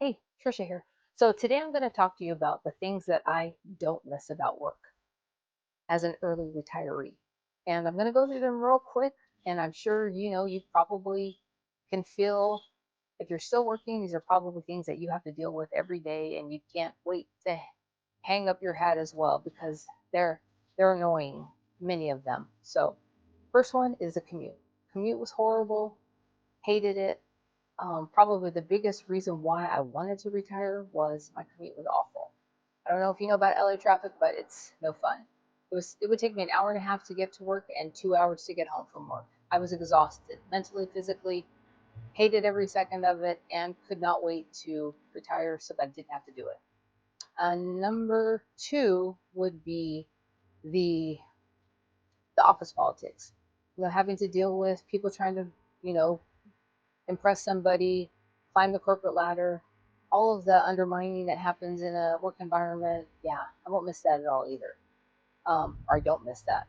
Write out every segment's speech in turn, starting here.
Hey, Trisha here. So today I'm going to talk to you about the things that I don't miss about work as an early retiree. And I'm going to go through them real quick. And I'm sure you probably can feel if you're still working, these are probably things that you have to deal with every day, and you can't wait to hang up your hat as well because they're annoying, many of them. So first one is the commute. Commute was horrible, hated it. Probably the biggest reason why I wanted to retire was my commute was awful. I don't know if you know about LA traffic, but it's no fun. It would take me an hour and a half to get to work and 2 hours to get home from work. I was exhausted mentally, physically, hated every second of it, and could not wait to retire so that I didn't have to do it. Number two would be the the office politics. Having to deal with people trying to, you know, impress somebody, climb the corporate ladder, all of the undermining that happens in a work environment. Yeah, I won't miss that at all either. Or I don't miss that.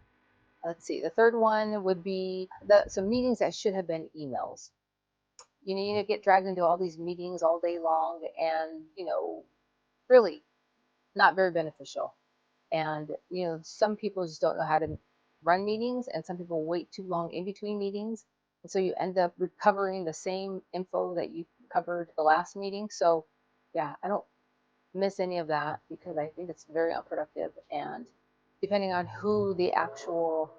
Let's see. The third one would be some meetings that should have been emails. You get dragged into all these meetings all day long, and really not very beneficial. And some people just don't know how to run meetings, and some people wait too long in between meetings, and so you end up recovering the same info that you covered the last meeting. So yeah, I don't miss any of that because I think it's very unproductive, and depending on who the actual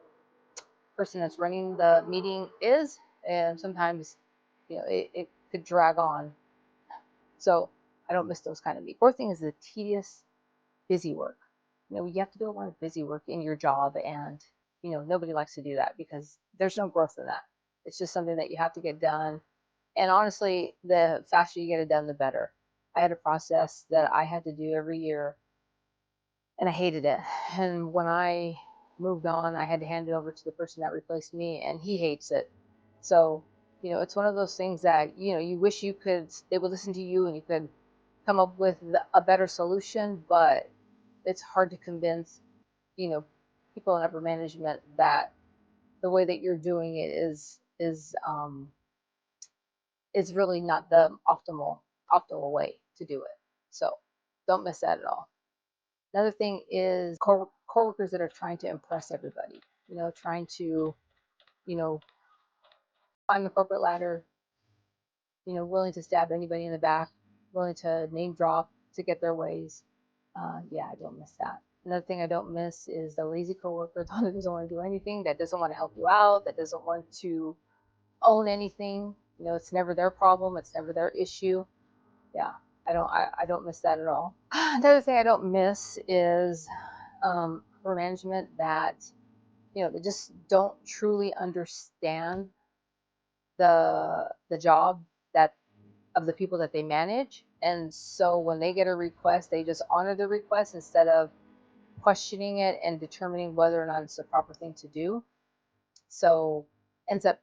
person that's running the meeting is, and sometimes it could drag on. So I don't miss those kind of meetings. Fourth thing is the tedious busy work. You have to do a lot of busy work in your job, and nobody likes to do that because there's no growth in that. It's just something that you have to get done. And honestly, the faster you get it done, the better. I had a process that I had to do every year, and I hated it. And when I moved on, I had to hand it over to the person that replaced me, and he hates it. So, it's one of those things that, you wish they would listen to you and you could come up with a better solution, but it's hard to convince, you know, people in upper management that the way that you're doing it is really not the optimal way to do it. So don't miss that at all. Another thing is coworkers that are trying to impress everybody, trying to, you know, climb the corporate ladder, willing to stab anybody in the back, willing to name drop to get their ways. Yeah, I don't miss that. Another thing I don't miss is the lazy coworker that doesn't want to do anything, that doesn't want to help you out, that doesn't want to own anything. It's never their problem, it's never their issue. Yeah, I don't miss that at all. Another thing I don't miss is for management that they just don't truly understand the job that of the people that they manage. And so when they get a request, they just honor the request instead of questioning it and determining whether or not it's the proper thing to do. So ends up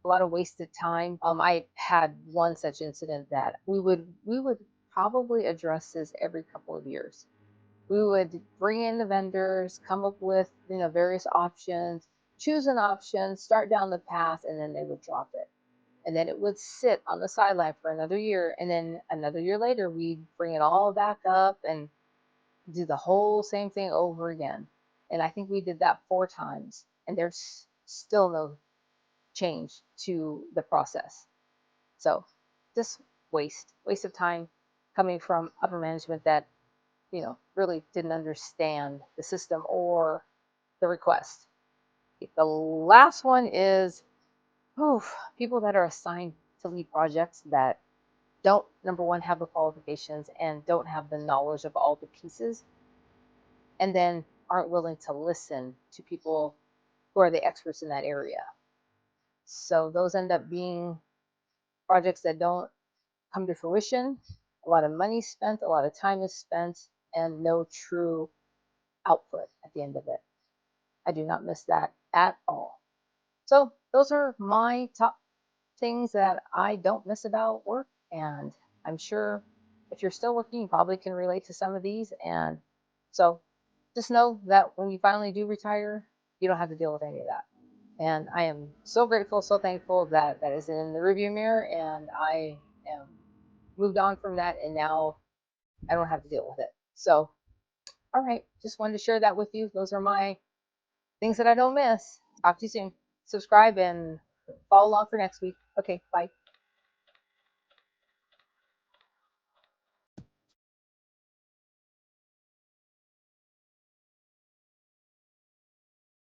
a lot of wasted time. I had one such incident that we would probably address this every couple of years. We would bring in the vendors, come up with various options, choose an option, start down the path, and then they would drop it. And then it would sit on the sideline for another year, and then another year later we'd bring it all back up and do the whole same thing over again. And I think we did that 4 times, and there's still no change to the process. So just waste of time coming from upper management that really didn't understand the system or the request. The last one is people that are assigned to lead projects that don't, number one, have the qualifications and don't have the knowledge of all the pieces, and then aren't willing to listen to people who are the experts in that area. So those end up being projects that don't come to fruition. A lot of money spent, a lot of time is spent, and no true output at the end of it. I do not miss that at all. So those are my top things that I don't miss about work. And I'm sure if you're still working, you probably can relate to some of these. And so just know that when you finally do retire, you don't have to deal with any of that. And I am so grateful, so thankful that that is in the review mirror. And I am moved on from that, and now I don't have to deal with it. So, all right, just wanted to share that with you. Those are my things that I don't miss. Talk to you soon. Subscribe and follow along for next week. Okay, bye.